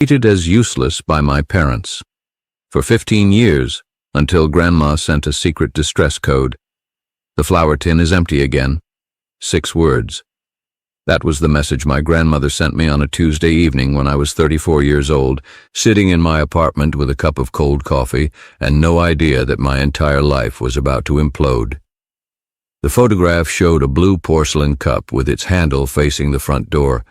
treated as useless by my parents. For 15 years, until Grandma sent a secret distress code. The flower tin is empty again. 6 words. That was the message my grandmother sent me on a Tuesday evening when I was 34 years old, sitting in my apartment with a cup of cold coffee and no idea that my entire life was about to implode. The photograph showed a blue porcelain cup with its handle facing the front door,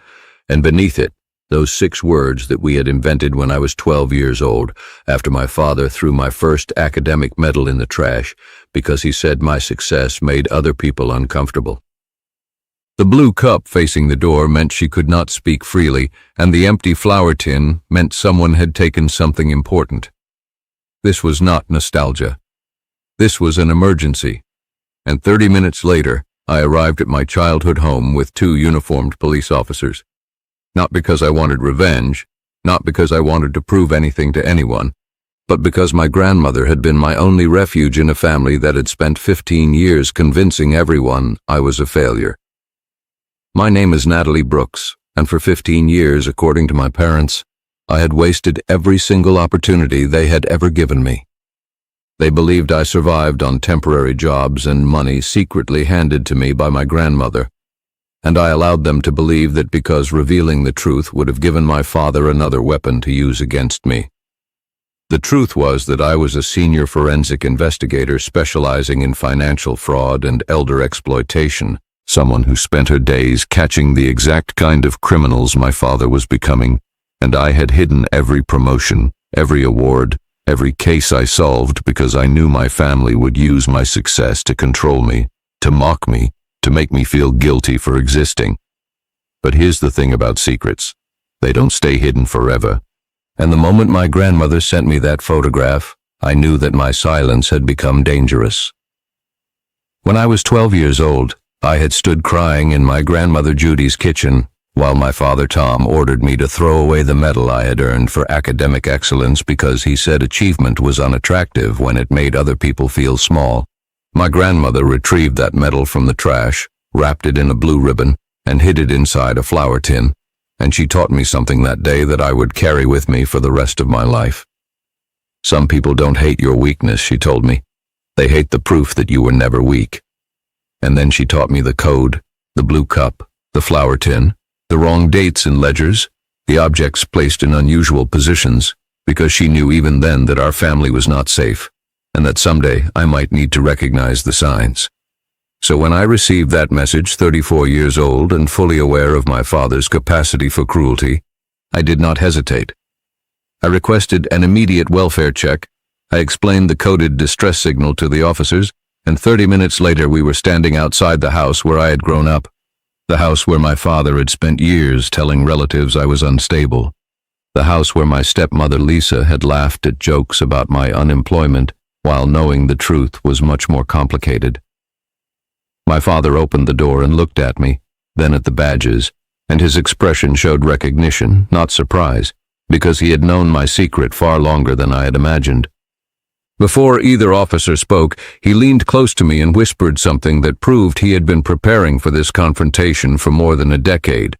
and beneath it, those 6 words that we had invented when I was 12 years old, after my father threw my first academic medal in the trash because he said my success made other people uncomfortable. The blue cup facing the door meant she could not speak freely, and the empty flower tin meant someone had taken something important. This was not nostalgia. This was an emergency. And 30 minutes later, I arrived at my childhood home with 2 uniformed police officers. Not because I wanted revenge, not because I wanted to prove anything to anyone, but because my grandmother had been my only refuge in a family that had spent 15 years convincing everyone I was a failure. My name is Natalie Brooks, and for 15 years, according to my parents, I had wasted every single opportunity they had ever given me. They believed I survived on temporary jobs and money secretly handed to me by my grandmother, and I allowed them to believe that because revealing the truth would have given my father another weapon to use against me. The truth was that I was a senior forensic investigator specializing in financial fraud and elder exploitation, someone who spent her days catching the exact kind of criminals my father was becoming, and I had hidden every promotion, every award, every case I solved because I knew my family would use my success to control me, to mock me, to make me feel guilty for existing. But here's the thing about secrets. They don't stay hidden forever. And the moment my grandmother sent me that photograph, I knew that my silence had become dangerous. When I was 12 years old, I had stood crying in my grandmother Judy's kitchen while my father Tom ordered me to throw away the medal I had earned for academic excellence because he said achievement was unattractive when it made other people feel small. My grandmother retrieved that medal from the trash, wrapped it in a blue ribbon, and hid it inside a flower tin, and she taught me something that day that I would carry with me for the rest of my life. Some people don't hate your weakness, she told me. They hate the proof that you were never weak. And then she taught me the code, the blue cup, the flower tin, the wrong dates in ledgers, the objects placed in unusual positions, because she knew even then that our family was not safe, and that someday I might need to recognize the signs. So when I received that message, 34 years old and fully aware of my father's capacity for cruelty, I did not hesitate. I requested an immediate welfare check. I explained the coded distress signal to the officers, and 30 minutes later we were standing outside the house where I had grown up, the house where my father had spent years telling relatives I was unstable, the house where my stepmother Lisa had laughed at jokes about my unemployment while knowing the truth was much more complicated. My father opened the door and looked at me, then at the badges, and his expression showed recognition, not surprise, because he had known my secret far longer than I had imagined. Before either officer spoke, he leaned close to me and whispered something that proved he had been preparing for this confrontation for more than a decade.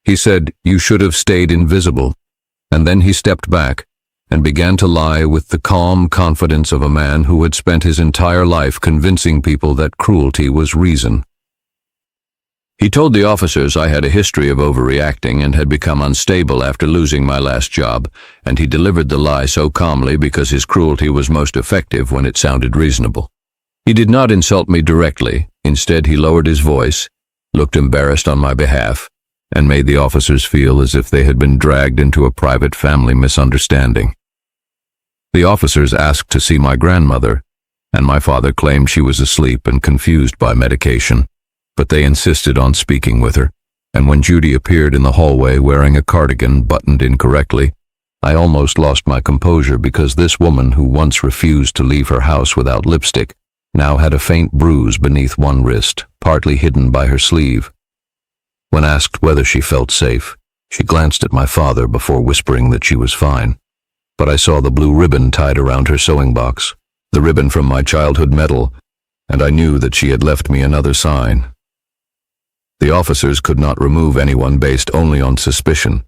He said, "You should have stayed invisible," and then he stepped back and began to lie with the calm confidence of a man who had spent his entire life convincing people that cruelty was reason. He told the officers I had a history of overreacting and had become unstable after losing my last job, and he delivered the lie so calmly because his cruelty was most effective when it sounded reasonable. He did not insult me directly. Instead, he lowered his voice, looked embarrassed on my behalf, and made the officers feel as if they had been dragged into a private family misunderstanding. The officers asked to see my grandmother, and my father claimed she was asleep and confused by medication. But they insisted on speaking with her, and when Judy appeared in the hallway wearing a cardigan buttoned incorrectly, I almost lost my composure because this woman who once refused to leave her house without lipstick now had a faint bruise beneath one wrist, partly hidden by her sleeve. When asked whether she felt safe, she glanced at my father before whispering that she was fine. But I saw the blue ribbon tied around her sewing box, the ribbon from my childhood medal, and I knew that she had left me another sign. The officers could not remove anyone based only on suspicion,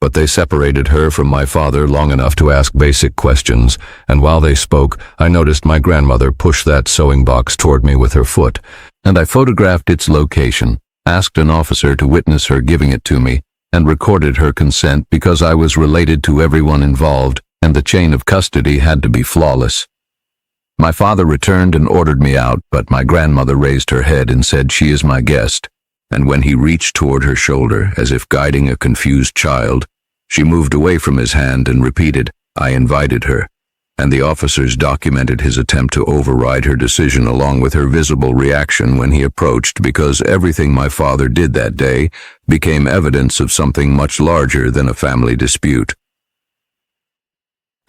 but they separated her from my father long enough to ask basic questions, and while they spoke, I noticed my grandmother push that sewing box toward me with her foot, and I photographed its location, asked an officer to witness her giving it to me, and recorded her consent because I was related to everyone involved, and the chain of custody had to be flawless. My father returned and ordered me out, but my grandmother raised her head and said, "She is my guest," and when he reached toward her shoulder, as if guiding a confused child, she moved away from his hand and repeated, "I invited her," and the officers documented his attempt to override her decision along with her visible reaction when he approached, because everything my father did that day became evidence of something much larger than a family dispute.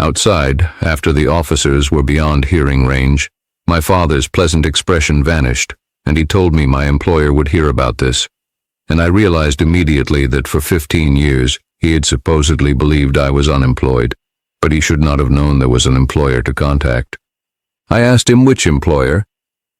Outside, after the officers were beyond hearing range, my father's pleasant expression vanished, and he told me my employer would hear about this, and I realized immediately that for 15 years he had supposedly believed I was unemployed, but he should not have known there was an employer to contact. I asked him which employer,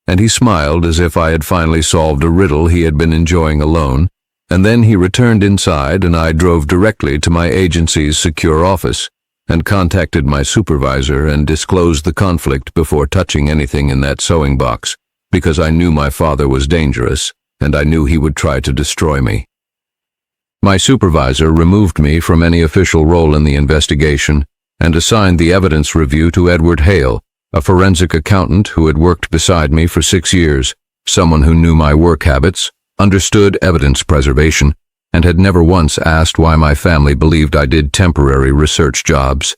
and he smiled as if I had finally solved a riddle he had been enjoying alone, and then he returned inside and I drove directly to my agency's secure office and contacted my supervisor and disclosed the conflict before touching anything in that sewing box, because I knew my father was dangerous and I knew he would try to destroy me. My supervisor removed me from any official role in the investigation and assigned the evidence review to Edward Hale, a forensic accountant who had worked beside me for 6 years, someone who knew my work habits, understood evidence preservation, and had never once asked why my family believed I did temporary research jobs.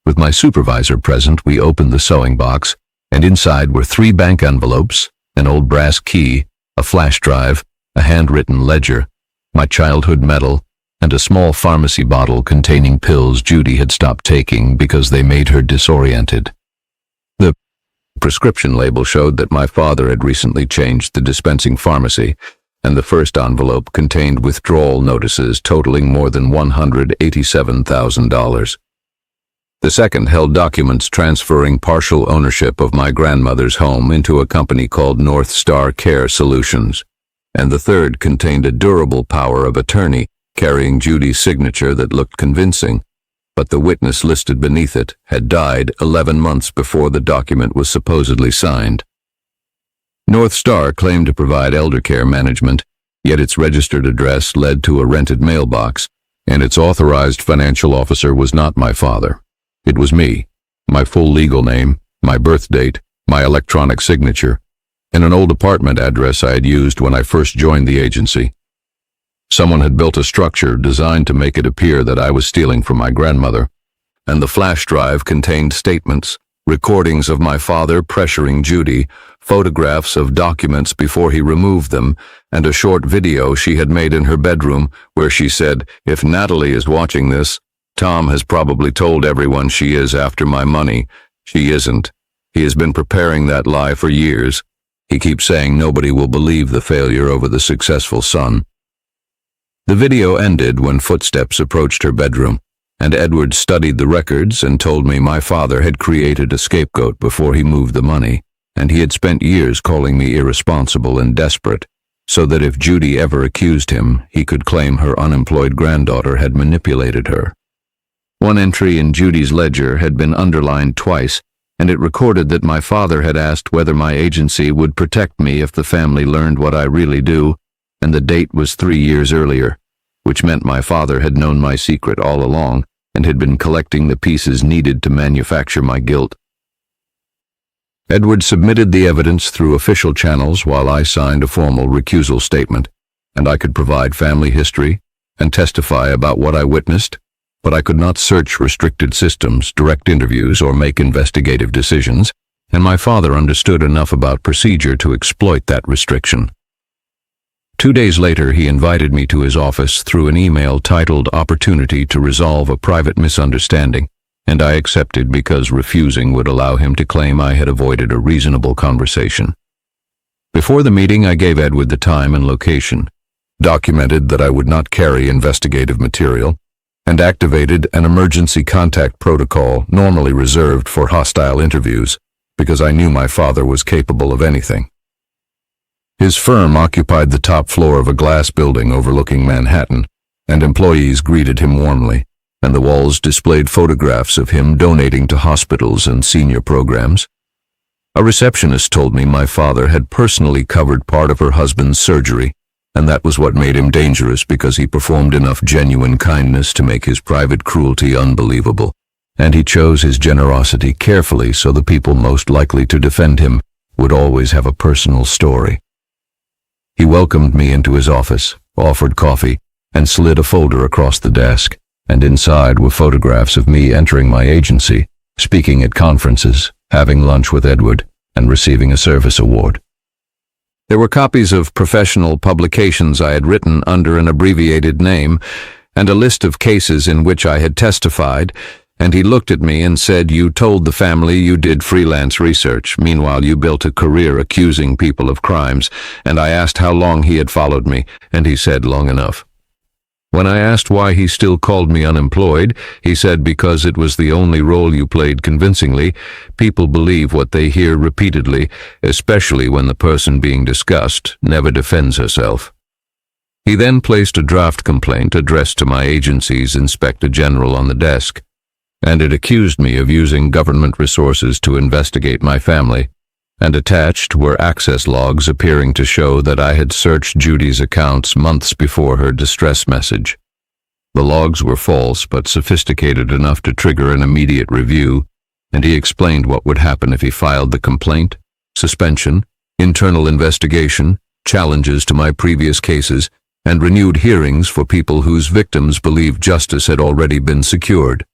With my supervisor present, we opened the sewing box, and inside were 3 bank envelopes, an old brass key, a flash drive, a handwritten ledger, my childhood medal, and a small pharmacy bottle containing pills Judy had stopped taking because they made her disoriented. The prescription label showed that my father had recently changed the dispensing pharmacy, and the first envelope contained withdrawal notices totaling more than $187,000. The second held documents transferring partial ownership of my grandmother's home into a company called North Star Care Solutions, and the third contained a durable power of attorney carrying Judy's signature that looked convincing, but the witness listed beneath it had died 11 months before the document was supposedly signed. North Star claimed to provide elder care management, yet its registered address led to a rented mailbox, and its authorized financial officer was not my father. It was me, my full legal name, my birth date, my electronic signature, and an old apartment address I had used when I first joined the agency. Someone had built a structure designed to make it appear that I was stealing from my grandmother, and the flash drive contained statements, recordings of my father pressuring Judy, photographs of documents before he removed them, and a short video she had made in her bedroom where she said, "If Natalie is watching this, Tom has probably told everyone she is after my money. She isn't. He has been preparing that lie for years. He keeps saying nobody will believe the failure over the successful son." The video ended when footsteps approached her bedroom, and Edward studied the records and told me my father had created a scapegoat before he moved the money, and he had spent years calling me irresponsible and desperate, so that if Judy ever accused him, he could claim her unemployed granddaughter had manipulated her. One entry in Judy's ledger had been underlined twice, and it recorded that my father had asked whether my agency would protect me if the family learned what I really do, and the date was 3 years earlier, which meant my father had known my secret all along and had been collecting the pieces needed to manufacture my guilt. Edward submitted the evidence through official channels while I signed a formal recusal statement, and I could provide family history and testify about what I witnessed, but I could not search restricted systems, direct interviews, or make investigative decisions, and my father understood enough about procedure to exploit that restriction. 2 days later, he invited me to his office through an email titled "Opportunity to Resolve a Private Misunderstanding," and I accepted because refusing would allow him to claim I had avoided a reasonable conversation. Before the meeting, I gave Edward the time and location, documented that I would not carry investigative material, and activated an emergency contact protocol normally reserved for hostile interviews, because I knew my father was capable of anything. His firm occupied the top floor of a glass building overlooking Manhattan, and employees greeted him warmly, and the walls displayed photographs of him donating to hospitals and senior programs. A receptionist told me my father had personally covered part of her husband's surgery, and that was what made him dangerous because he performed enough genuine kindness to make his private cruelty unbelievable, and he chose his generosity carefully so the people most likely to defend him would always have a personal story. He welcomed me into his office, offered coffee, and slid a folder across the desk, and inside were photographs of me entering my agency, speaking at conferences, having lunch with Edward, and receiving a service award. There were copies of professional publications I had written under an abbreviated name, and a list of cases in which I had testified, and he looked at me and said, "You told the family you did freelance research. Meanwhile, you built a career accusing people of crimes." And I asked how long he had followed me, and he said, "Long enough." When I asked why he still called me unemployed, he said, "Because it was the only role you played convincingly. People believe what they hear repeatedly, especially when the person being discussed never defends herself." He then placed a draft complaint addressed to my agency's Inspector General on the desk, and it accused me of using government resources to investigate my family, and attached were access logs appearing to show that I had searched Judy's accounts months before her distress message. The logs were false but sophisticated enough to trigger an immediate review, and he explained what would happen if he filed the complaint: suspension, internal investigation, challenges to my previous cases, and renewed hearings for people whose victims believed justice had already been secured.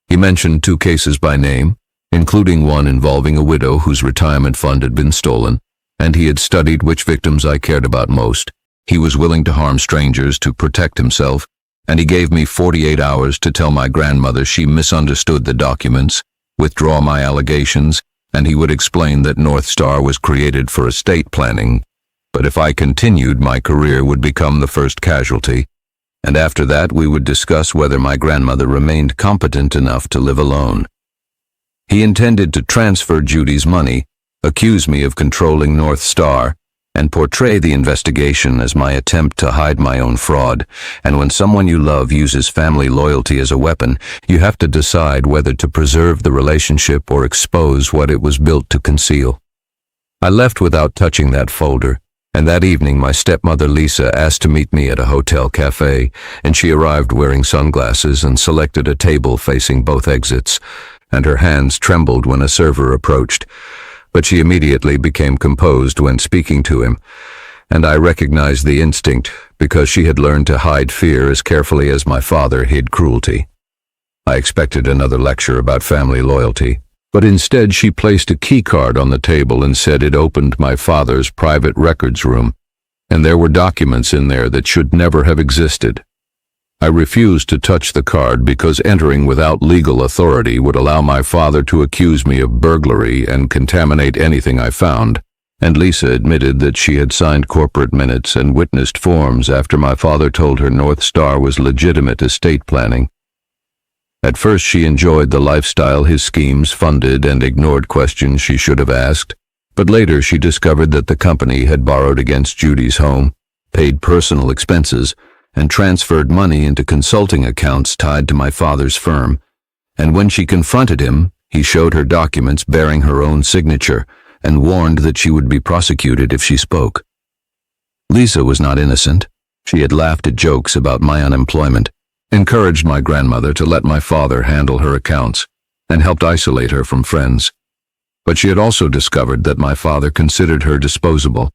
He mentioned 2 cases by name, including one involving a widow whose retirement fund had been stolen, and he had studied which victims I cared about most. He was willing to harm strangers to protect himself, and he gave me 48 hours to tell my grandmother she misunderstood the documents, withdraw my allegations, and he would explain that North Star was created for estate planning. But if I continued, my career would become the first casualty, and after that we would discuss whether my grandmother remained competent enough to live alone. He intended to transfer Judy's money, accuse me of controlling North Star, and portray the investigation as my attempt to hide my own fraud. And when someone you love uses family loyalty as a weapon, you have to decide whether to preserve the relationship or expose what it was built to conceal. I left without touching that folder, and that evening my stepmother Lisa asked to meet me at a hotel cafe, and she arrived wearing sunglasses and selected a table facing both exits, and her hands trembled when a server approached, but she immediately became composed when speaking to him, and I recognized the instinct because she had learned to hide fear as carefully as my father hid cruelty. I expected another lecture about family loyalty, but instead she placed a key card on the table and said it opened my father's private records room, and there were documents in there that should never have existed. I refused to touch the card because entering without legal authority would allow my father to accuse me of burglary and contaminate anything I found, and Lisa admitted that she had signed corporate minutes and witnessed forms after my father told her North Star was legitimate estate planning. At first she enjoyed the lifestyle his schemes funded and ignored questions she should have asked, but later she discovered that the company had borrowed against Judy's home, paid personal expenses, and transferred money into consulting accounts tied to my father's firm, and when she confronted him, he showed her documents bearing her own signature and warned that she would be prosecuted if she spoke. Lisa was not innocent. She had laughed at jokes about my unemployment, encouraged my grandmother to let my father handle her accounts, and helped isolate her from friends. But she had also discovered that my father considered her disposable,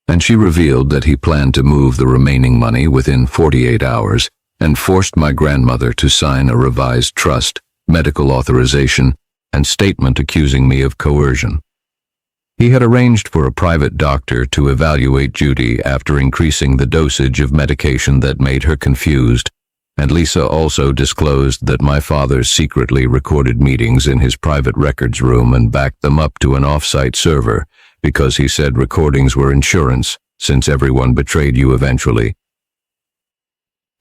and she revealed that he planned to move the remaining money within 48 hours and forced my grandmother to sign a revised trust, medical authorization, and statement accusing me of coercion. He had arranged for a private doctor to evaluate Judy after increasing the dosage of medication that made her confused, and Lisa also disclosed that my father secretly recorded meetings in his private records room and backed them up to an off-site server, because he said recordings were insurance, since everyone betrayed you eventually.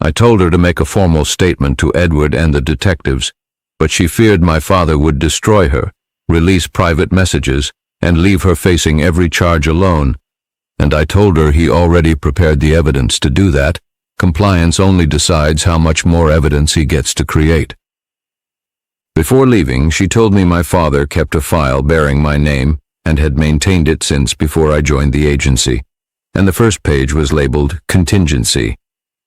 I told her to make a formal statement to Edward and the detectives, but she feared my father would destroy her, release private messages, and leave her facing every charge alone, and I told her he already prepared the evidence to do that, Compliance only decides how much more evidence he gets to create. Before leaving, she told me my father kept a file bearing my name and had maintained it since before I joined the agency, and the first page was labeled Contingency.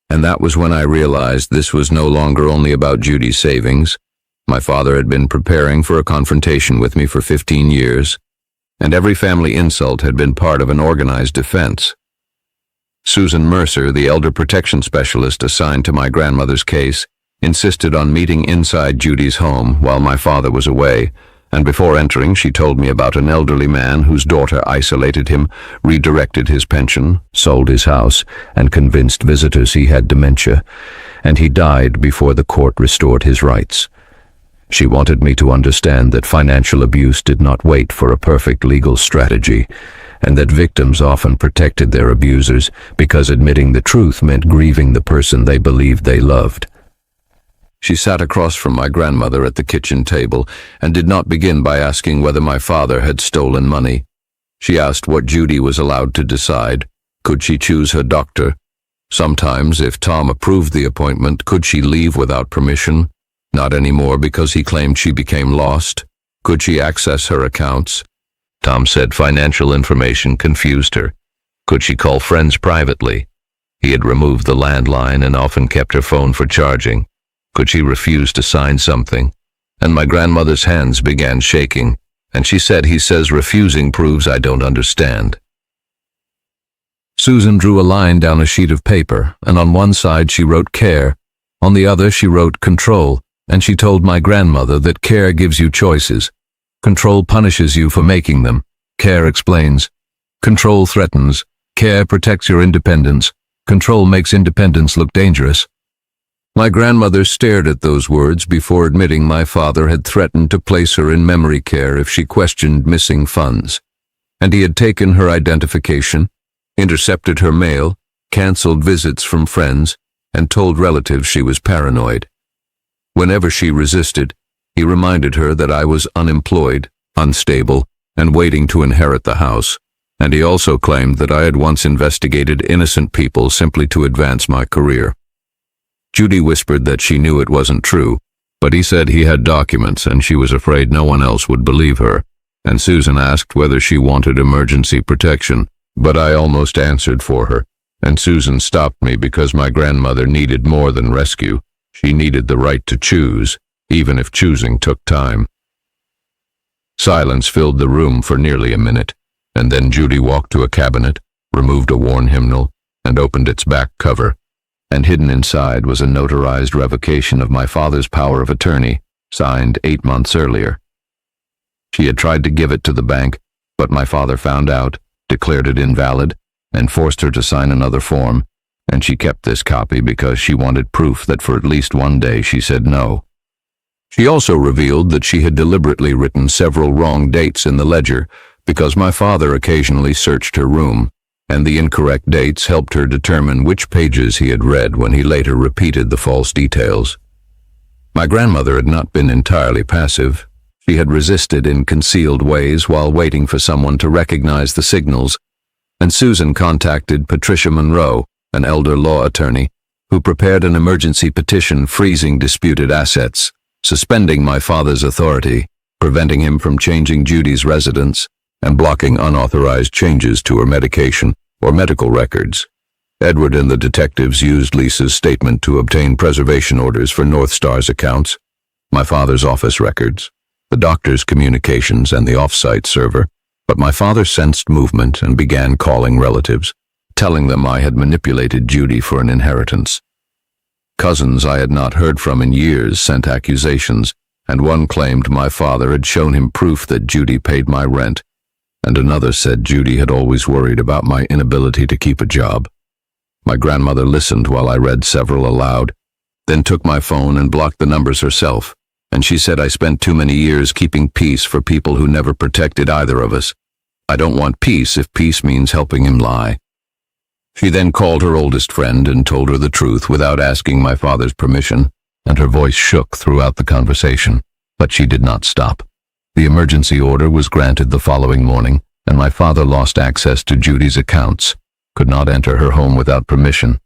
And that was when I realized this was no longer only about Judy's savings. My father had been preparing for a confrontation with me for 15 years, and every family insult had been part of an organized defense. Susan Mercer, the elder protection specialist assigned to my grandmother's case, insisted on meeting inside Judy's home while my father was away, and before entering she told me about an elderly man whose daughter isolated him, redirected his pension, sold his house, and convinced visitors he had dementia, and he died before the court restored his rights. She wanted me to understand that financial abuse did not wait for a perfect legal strategy, and that victims often protected their abusers because admitting the truth meant grieving the person they believed they loved. She sat across from my grandmother at the kitchen table and did not begin by asking whether my father had stolen money. She asked what Judy was allowed to decide. Could she choose her doctor? Sometimes, if Tom approved the appointment, could she leave without permission? Not anymore because he claimed she became lost. Could she access her accounts? Tom said financial information confused her. Could she call friends privately? He had removed the landline and often kept her phone for charging. Could she refuse to sign something? And my grandmother's hands began shaking, and she said, "He says refusing proves I don't understand." Susan drew a line down a sheet of paper, and on one side she wrote care, on the other she wrote control, and she told my grandmother that care gives you choices. Control punishes you for making them. Care explains. Control threatens. Care protects your independence. Control makes independence look dangerous. My grandmother stared at those words before admitting my father had threatened to place her in memory care if she questioned missing funds. And he had taken her identification, intercepted her mail, canceled visits from friends, and told relatives she was paranoid. Whenever she resisted, he reminded her that I was unemployed, unstable, and waiting to inherit the house, and he also claimed that I had once investigated innocent people simply to advance my career. Judy whispered that she knew it wasn't true, but he said he had documents and she was afraid no one else would believe her, and Susan asked whether she wanted emergency protection, but I almost answered for her, and Susan stopped me because my grandmother needed more than rescue. She needed the right to choose, even if choosing took time. Silence filled the room for nearly a minute, and then Judy walked to a cabinet, removed a worn hymnal, and opened its back cover, and hidden inside was a notarized revocation of my father's power of attorney, signed 8 months earlier. She had tried to give it to the bank, but my father found out, declared it invalid, and forced her to sign another form, and she kept this copy because she wanted proof that for at least one day she said no. She also revealed that she had deliberately written several wrong dates in the ledger because my father occasionally searched her room, and the incorrect dates helped her determine which pages he had read when he later repeated the false details. My grandmother had not been entirely passive. She had resisted in concealed ways while waiting for someone to recognize the signals, and Susan contacted Patricia Monroe, an elder law attorney, who prepared an emergency petition freezing disputed assets, suspending my father's authority, preventing him from changing Judy's residence, and blocking unauthorized changes to her medication or medical records. Edward and the detectives used Lisa's statement to obtain preservation orders for North Star's accounts, my father's office records, the doctor's communications, and the off-site server, but my father sensed movement and began calling relatives, telling them I had manipulated Judy for an inheritance. Cousins I had not heard from in years sent accusations, and one claimed my father had shown him proof that Judy paid my rent, and another said Judy had always worried about my inability to keep a job. My grandmother listened while I read several aloud, then took my phone and blocked the numbers herself, and she said I spent too many years keeping peace for people who never protected either of us. I don't want peace if peace means helping him lie. She then called her oldest friend and told her the truth without asking my father's permission, and her voice shook throughout the conversation, but she did not stop. The emergency order was granted the following morning, and my father lost access to Judy's accounts, could not enter her home without permission,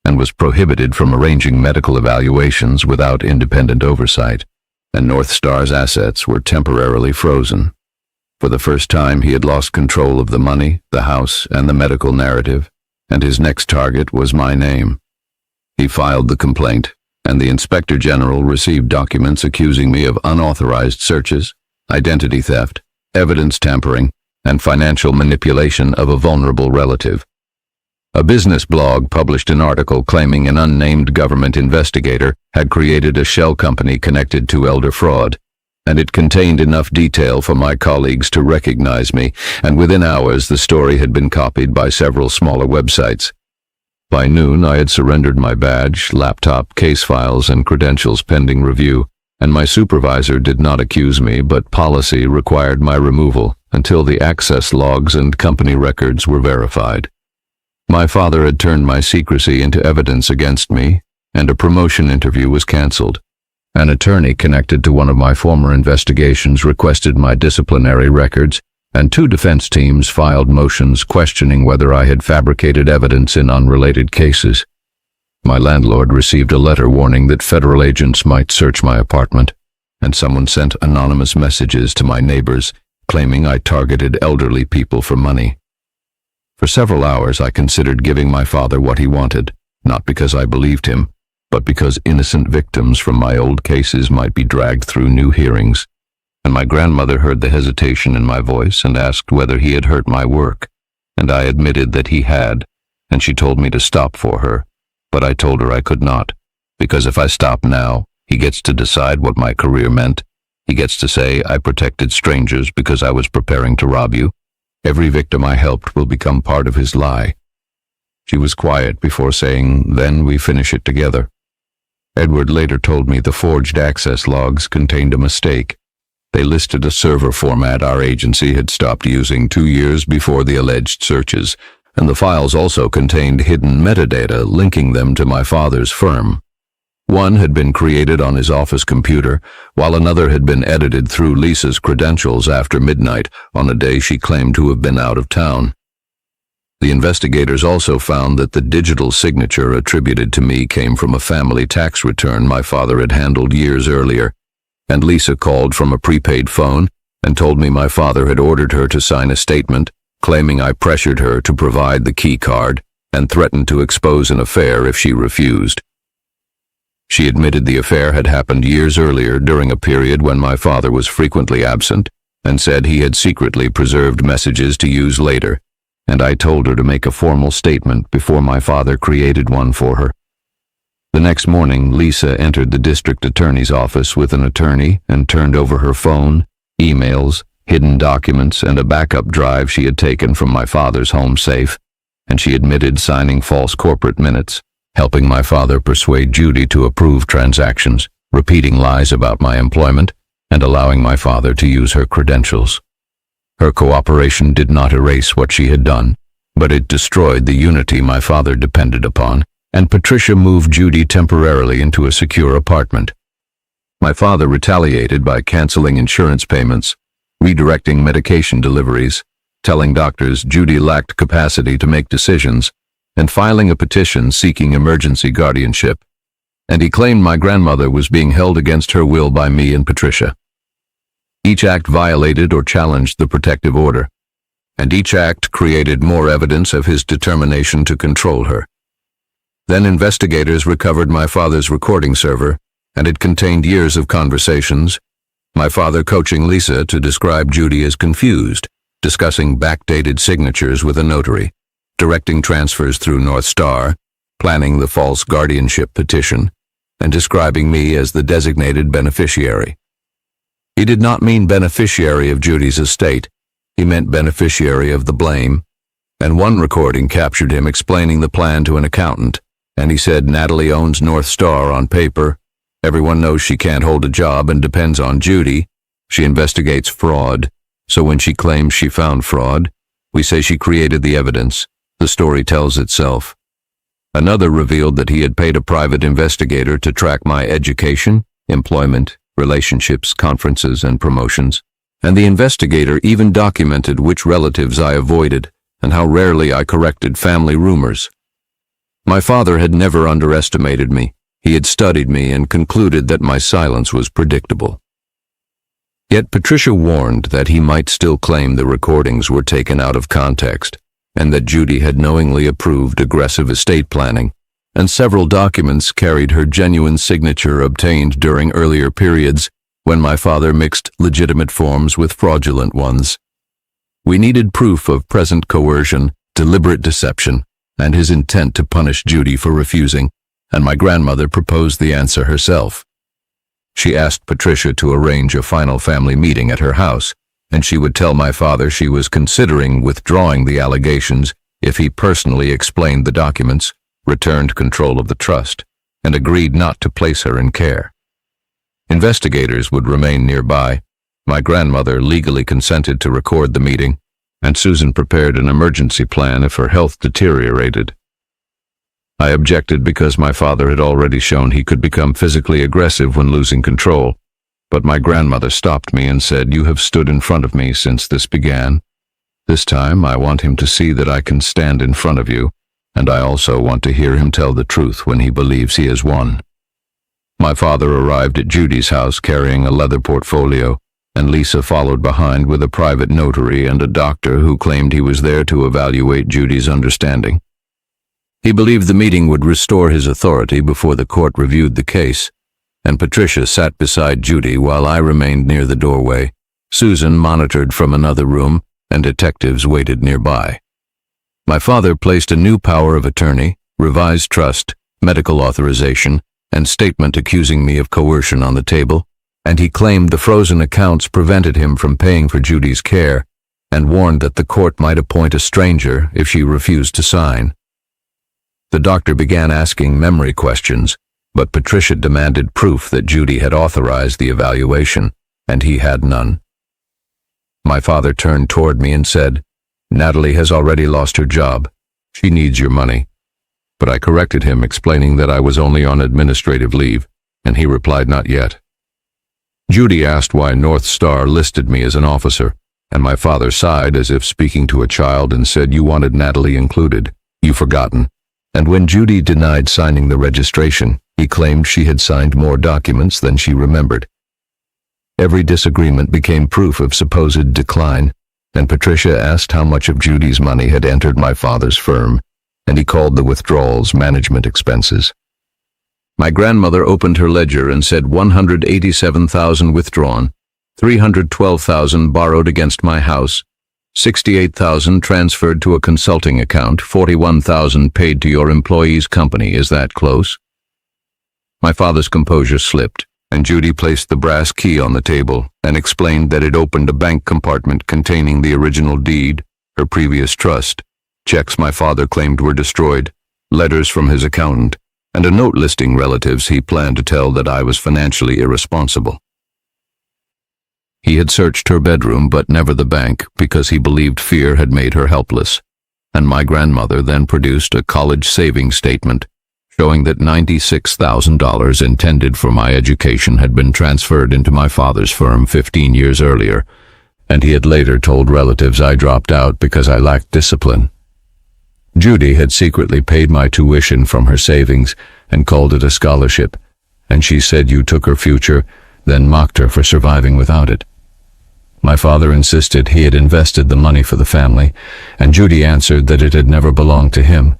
and was prohibited from arranging medical evaluations without independent oversight, and North Star's assets were temporarily frozen. For the first time, he had lost control of the money, the house, and the medical narrative, and his next target was my name. He filed the complaint, and the Inspector General received documents accusing me of unauthorized searches, identity theft, evidence tampering, and financial manipulation of a vulnerable relative. A business blog published an article claiming an unnamed government investigator had created a shell company connected to elder fraud, and it contained enough detail for my colleagues to recognize me, and within hours the story had been copied by several smaller websites. By noon I had surrendered my badge, laptop, case files, and credentials pending review, and my supervisor did not accuse me, but policy required my removal until the access logs and company records were verified. My father had turned my secrecy into evidence against me, and a promotion interview was canceled. An attorney connected to one of my former investigations requested my disciplinary records, and 2 defense teams filed motions questioning whether I had fabricated evidence in unrelated cases. My landlord received a letter warning that federal agents might search my apartment, and someone sent anonymous messages to my neighbors claiming I targeted elderly people for money. For several hours I considered giving my father what he wanted, not because I believed him, but because innocent victims from my old cases might be dragged through new hearings. And my grandmother heard the hesitation in my voice and asked whether he had hurt my work, and I admitted that he had, and she told me to stop for her, but I told her I could not, because if I stop now, he gets to decide what my career meant. He gets to say I protected strangers because I was preparing to rob you. Every victim I helped will become part of his lie. She was quiet before saying, "Then we finish it together." Edward later told me the forged access logs contained a mistake. They listed a server format our agency had stopped using 2 years before the alleged searches, and the files also contained hidden metadata linking them to my father's firm. One had been created on his office computer, while another had been edited through Lisa's credentials after midnight on a day she claimed to have been out of town. The investigators also found that the digital signature attributed to me came from a family tax return my father had handled years earlier, and Lisa called from a prepaid phone and told me my father had ordered her to sign a statement claiming I pressured her to provide the key card and threatened to expose an affair if she refused. She admitted the affair had happened years earlier during a period when my father was frequently absent, and said he had secretly preserved messages to use later, and I told her to make a formal statement before my father created one for her. The next morning, Lisa entered the district attorney's office with an attorney and turned over her phone, emails, hidden documents, and a backup drive she had taken from my father's home safe, and she admitted signing false corporate minutes, helping my father persuade Judy to approve transactions, repeating lies about my employment, and allowing my father to use her credentials. Her cooperation did not erase what she had done, but it destroyed the unity my father depended upon, and Patricia moved Judy temporarily into a secure apartment. My father retaliated by canceling insurance payments, redirecting medication deliveries, telling doctors Judy lacked capacity to make decisions, and filing a petition seeking emergency guardianship, and he claimed my grandmother was being held against her will by me and Patricia. Each act violated or challenged the protective order, and each act created more evidence of his determination to control her. Then investigators recovered my father's recording server, and it contained years of conversations, my father coaching Lisa to describe Judy as confused, discussing backdated signatures with a notary, directing transfers through North Star, planning the false guardianship petition, and describing me as the designated beneficiary. He did not mean beneficiary of Judy's estate, he meant beneficiary of the blame, and one recording captured him explaining the plan to an accountant, and he said Natalie owns North Star on paper, everyone knows she can't hold a job and depends on Judy, she investigates fraud, so when she claims she found fraud, we say she created the evidence. The story tells itself. Another revealed that he had paid a private investigator to track my education, employment, relationships, conferences, and promotions, and the investigator even documented which relatives I avoided and how rarely I corrected family rumors. My father had never underestimated me. He had studied me and concluded that my silence was predictable. Yet Patricia warned that he might still claim the recordings were taken out of context, and that Judy had knowingly approved aggressive estate planning, and several documents carried her genuine signature obtained during earlier periods when my father mixed legitimate forms with fraudulent ones. We needed proof of present coercion, deliberate deception, and his intent to punish Judy for refusing, and my grandmother proposed the answer herself. She asked Patricia to arrange a final family meeting at her house, and she would tell my father she was considering withdrawing the allegations if he personally explained the documents, returned control of the trust, and agreed not to place her in care. Investigators would remain nearby. My grandmother legally consented to record the meeting, and Susan prepared an emergency plan if her health deteriorated. I objected because my father had already shown he could become physically aggressive when losing control, but my grandmother stopped me and said, "You have stood in front of me since this began. This time I want him to see that I can stand in front of you, and I also want to hear him tell the truth when he believes he has won." My father arrived at Judy's house carrying a leather portfolio, and Lisa followed behind with a private notary and a doctor who claimed he was there to evaluate Judy's understanding. He believed the meeting would restore his authority before the court reviewed the case, and Patricia sat beside Judy while I remained near the doorway. Susan monitored from another room, and detectives waited nearby. My father placed a new power of attorney, revised trust, medical authorization, and statement accusing me of coercion on the table, and he claimed the frozen accounts prevented him from paying for Judy's care, and warned that the court might appoint a stranger if she refused to sign. The doctor began asking memory questions, but Patricia demanded proof that Judy had authorized the evaluation, and he had none. My father turned toward me and said, "Natalie has already lost her job. She needs your money." But I corrected him, explaining that I was only on administrative leave, and he replied, "Not yet." Judy asked why North Star listed me as an officer, and my father sighed as if speaking to a child and said, "You wanted Natalie included. You've forgotten." And when Judy denied signing the registration, he claimed she had signed more documents than she remembered. Every disagreement became proof of supposed decline, and Patricia asked how much of Judy's money had entered my father's firm, and he called the withdrawals management expenses. My grandmother opened her ledger and said 187,000 withdrawn, 312,000 borrowed against my house, 68,000 transferred to a consulting account, 41,000 paid to your employee's company. Is that close? My father's composure slipped, and Judy placed the brass key on the table and explained that it opened a bank compartment containing the original deed, her previous trust, checks my father claimed were destroyed, letters from his accountant, and a note listing relatives he planned to tell that I was financially irresponsible. He had searched her bedroom but never the bank because he believed fear had made her helpless, and my grandmother then produced a college savings statement showing that $96,000 intended for my education had been transferred into my father's firm 15 years earlier, and he had later told relatives I dropped out because I lacked discipline. Judy had secretly paid my tuition from her savings and called it a scholarship, and she said you took her future, then mocked her for surviving without it. My father insisted he had invested the money for the family, and Judy answered that it had never belonged to him,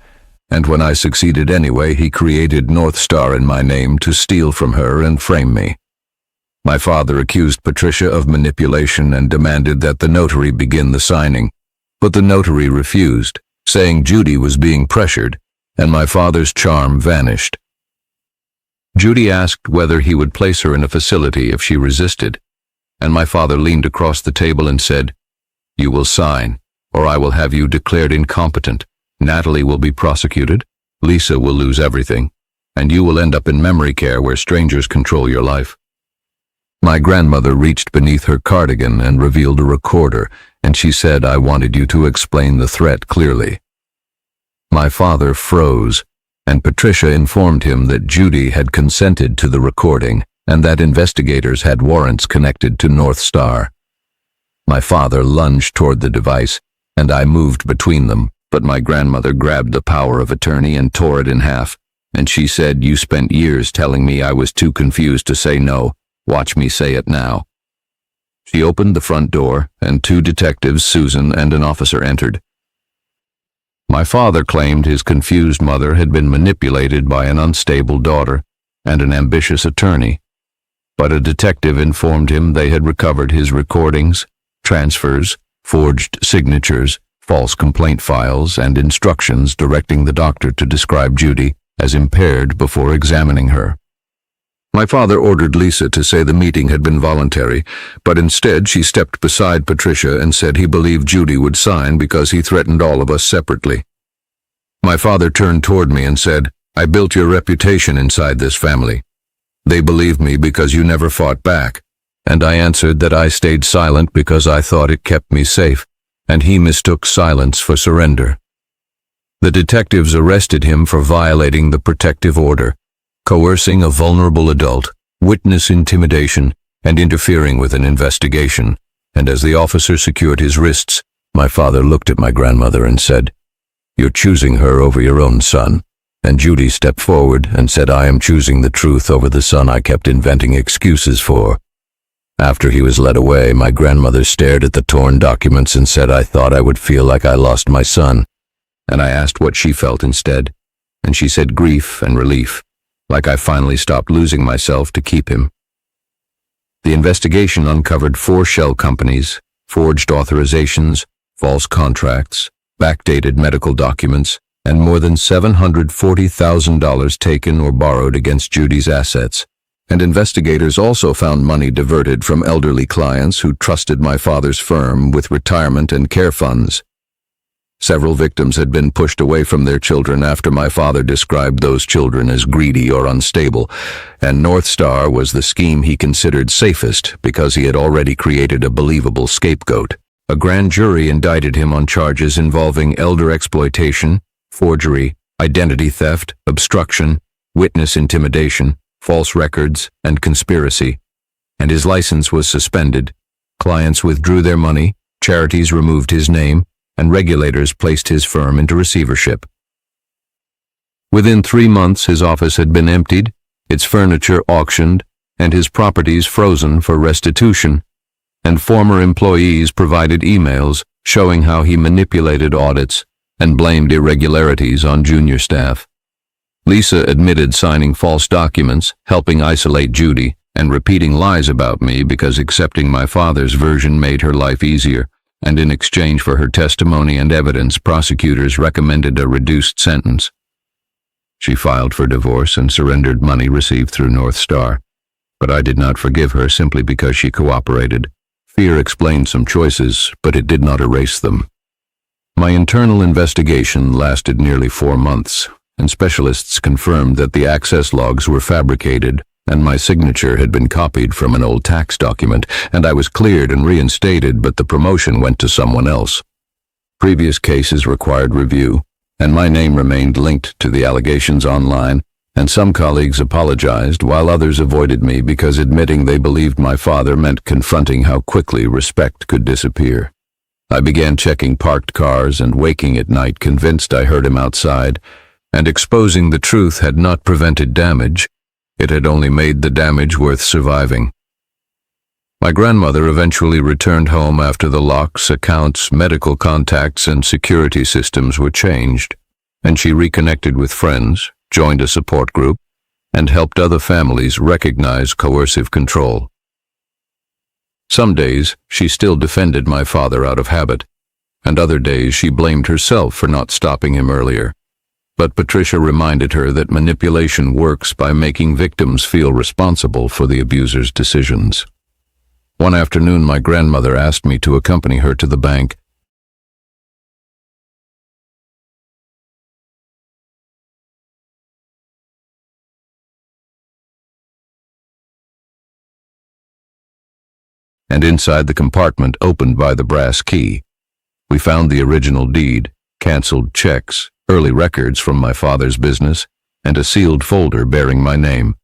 and when I succeeded anyway, he created North Star in my name to steal from her and frame me. My father accused Patricia of manipulation and demanded that the notary begin the signing, but the notary refused, saying Judy was being pressured, and my father's charm vanished. Judy asked whether he would place her in a facility if she resisted, and my father leaned across the table and said, "You will sign, or I will have you declared incompetent. Natalie will be prosecuted, Lisa will lose everything, and you will end up in memory care where strangers control your life." My grandmother reached beneath her cardigan and revealed a recorder, and she said, "I wanted you to explain the threat clearly." My father froze, and Patricia informed him that Judy had consented to the recording and that investigators had warrants connected to North Star. My father lunged toward the device, and I moved between them, but my grandmother grabbed the power of attorney and tore it in half, and she said, "You spent years telling me I was too confused to say no. Watch me say it now." She opened the front door, and 2 detectives, Susan and an officer, entered. My father claimed his confused mother had been manipulated by an unstable daughter and an ambitious attorney, but a detective informed him they had recovered his recordings, transfers, forged signatures, false complaint files, and instructions directing the doctor to describe Judy as impaired before examining her. My father ordered Lisa to say the meeting had been voluntary, but instead she stepped beside Patricia and said he believed Judy would sign because he threatened all of us separately. My father turned toward me and said, "I built your reputation inside this family. They believed me because you never fought back." And I answered that I stayed silent because I thought it kept me safe, and he mistook silence for surrender. The detectives arrested him for violating the protective order, coercing a vulnerable adult, witness intimidation, and interfering with an investigation. And as the officer secured his wrists, my father looked at my grandmother and said, "You're choosing her over your own son." And Judy stepped forward and said, "I am choosing the truth over the son I kept inventing excuses for." After he was led away, my grandmother stared at the torn documents and said, "I thought I would feel like I lost my son." And I asked what she felt instead, and she said grief and relief, like I finally stopped losing myself to keep him. The investigation uncovered 4 shell companies, forged authorizations, false contracts, backdated medical documents, and more than $740,000 taken or borrowed against Judy's assets. And investigators also found money diverted from elderly clients who trusted my father's firm with retirement and care funds. Several victims had been pushed away from their children after my father described those children as greedy or unstable, and North Star was the scheme he considered safest because he had already created a believable scapegoat. A grand jury indicted him on charges involving elder exploitation, forgery, identity theft, obstruction, witness intimidation, false records, and conspiracy, and his license was suspended. Clients withdrew their money, charities removed his name, and regulators placed his firm into receivership. Within 3 months, his office had been emptied, its furniture auctioned, and his properties frozen for restitution, and former employees provided emails showing how he manipulated audits and blamed irregularities on junior staff. Lisa admitted signing false documents, helping isolate Judy, and repeating lies about me because accepting my father's version made her life easier, and in exchange for her testimony and evidence, prosecutors recommended a reduced sentence. She filed for divorce and surrendered money received through North Star, but I did not forgive her simply because she cooperated. Fear explained some choices, but it did not erase them. My internal investigation lasted nearly 4 months, and specialists confirmed that the access logs were fabricated, and my signature had been copied from an old tax document, and I was cleared and reinstated, but the promotion went to someone else. Previous cases required review, and my name remained linked to the allegations online, and some colleagues apologized while others avoided me because admitting they believed my father meant confronting how quickly respect could disappear. I began checking parked cars and waking at night convinced I heard him outside, and exposing the truth had not prevented damage. It had only made the damage worth surviving. My grandmother eventually returned home after the locks, accounts, medical contacts, and security systems were changed, and she reconnected with friends, joined a support group, and helped other families recognize coercive control. Some days she still defended my father out of habit, and other days she blamed herself for not stopping him earlier. But Patricia reminded her that manipulation works by making victims feel responsible for the abuser's decisions. One afternoon, my grandmother asked me to accompany her to the bank. And inside the compartment opened by the brass key, we found the original deed, canceled checks, early records from my father's business, and a sealed folder bearing my name.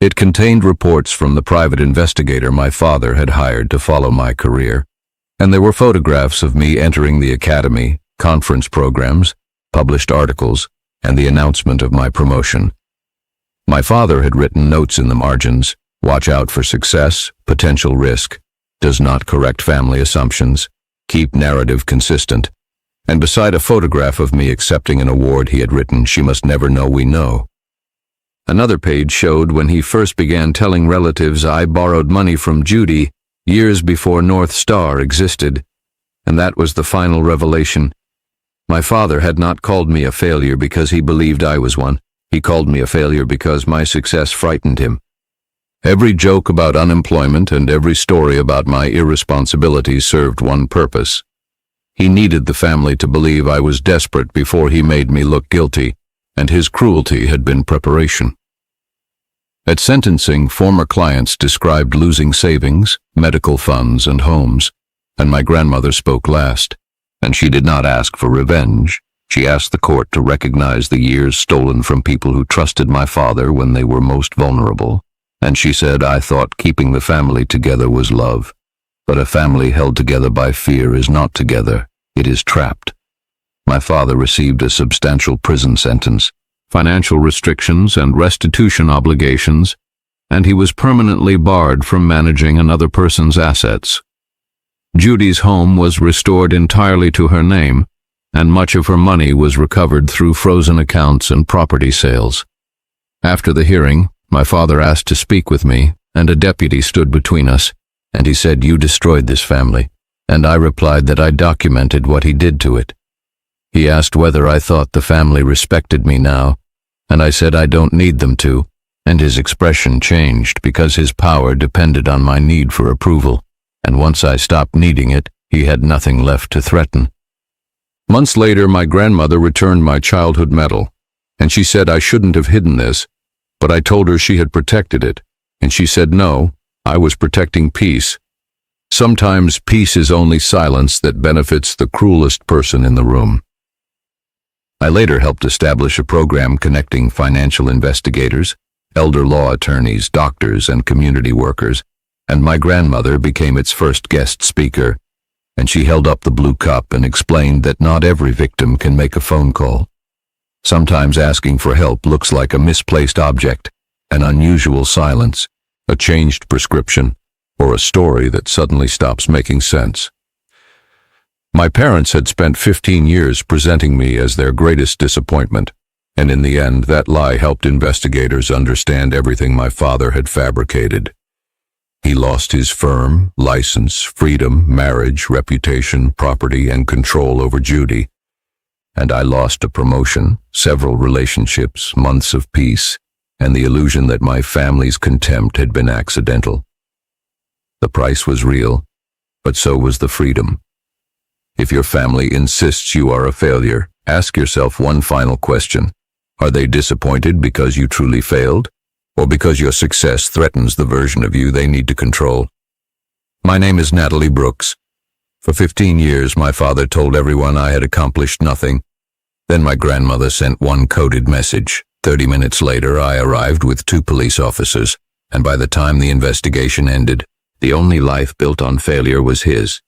It contained reports from the private investigator my father had hired to follow my career, and there were photographs of me entering the academy, conference programs, published articles, and the announcement of my promotion. My father had written notes in the margins: watch out for success, potential risk, does not correct family assumptions, keep narrative consistent. And beside a photograph of me accepting an award he had written, she must never know we know. Another page showed when he first began telling relatives I borrowed money from Judy years before North Star existed, and that was the final revelation. My father had not called me a failure because he believed I was one. He called me a failure because my success frightened him. Every joke about unemployment and every story about my irresponsibility served one purpose. He needed the family to believe I was desperate before he made me look guilty, and his cruelty had been preparation. At sentencing, former clients described losing savings, medical funds, and homes, and my grandmother spoke last, and she did not ask for revenge. She asked the court to recognize the years stolen from people who trusted my father when they were most vulnerable, and she said, I thought keeping the family together was love, but a family held together by fear is not together, it is trapped. My father received a substantial prison sentence, financial restrictions and restitution obligations, and he was permanently barred from managing another person's assets. Judy's home was restored entirely to her name, and much of her money was recovered through frozen accounts and property sales. After the hearing, my father asked to speak with me, and a deputy stood between us, and he said, "You destroyed this family," and I replied that I documented what he did to it. He asked whether I thought the family respected me now, and I said I don't need them to, and his expression changed because his power depended on my need for approval, and once I stopped needing it, he had nothing left to threaten. Months later, my grandmother returned my childhood medal, and she said I shouldn't have hidden this, but I told her she had protected it, and she said no, I was protecting peace. Sometimes peace is only silence that benefits the cruelest person in the room. I later helped establish a program connecting financial investigators, elder law attorneys, doctors, and community workers, and my grandmother became its first guest speaker, and she held up the blue cup and explained that not every victim can make a phone call. Sometimes asking for help looks like a misplaced object, an unusual silence, a changed prescription, or a story that suddenly stops making sense. My parents had spent 15 years presenting me as their greatest disappointment, and in the end, that lie helped investigators understand everything my father had fabricated. He lost his firm, license, freedom, marriage, reputation, property, and control over Judy. And I lost a promotion, several relationships, months of peace, and the illusion that my family's contempt had been accidental. The price was real, but so was the freedom. If your family insists you are a failure, ask yourself one final question. Are they disappointed because you truly failed, or because your success threatens the version of you they need to control? My name is Natalie Brooks. For 15 years, my father told everyone I had accomplished nothing. Then my grandmother sent one coded message. 30 minutes later, I arrived with 2 police officers, and by the time the investigation ended, the only life built on failure was his.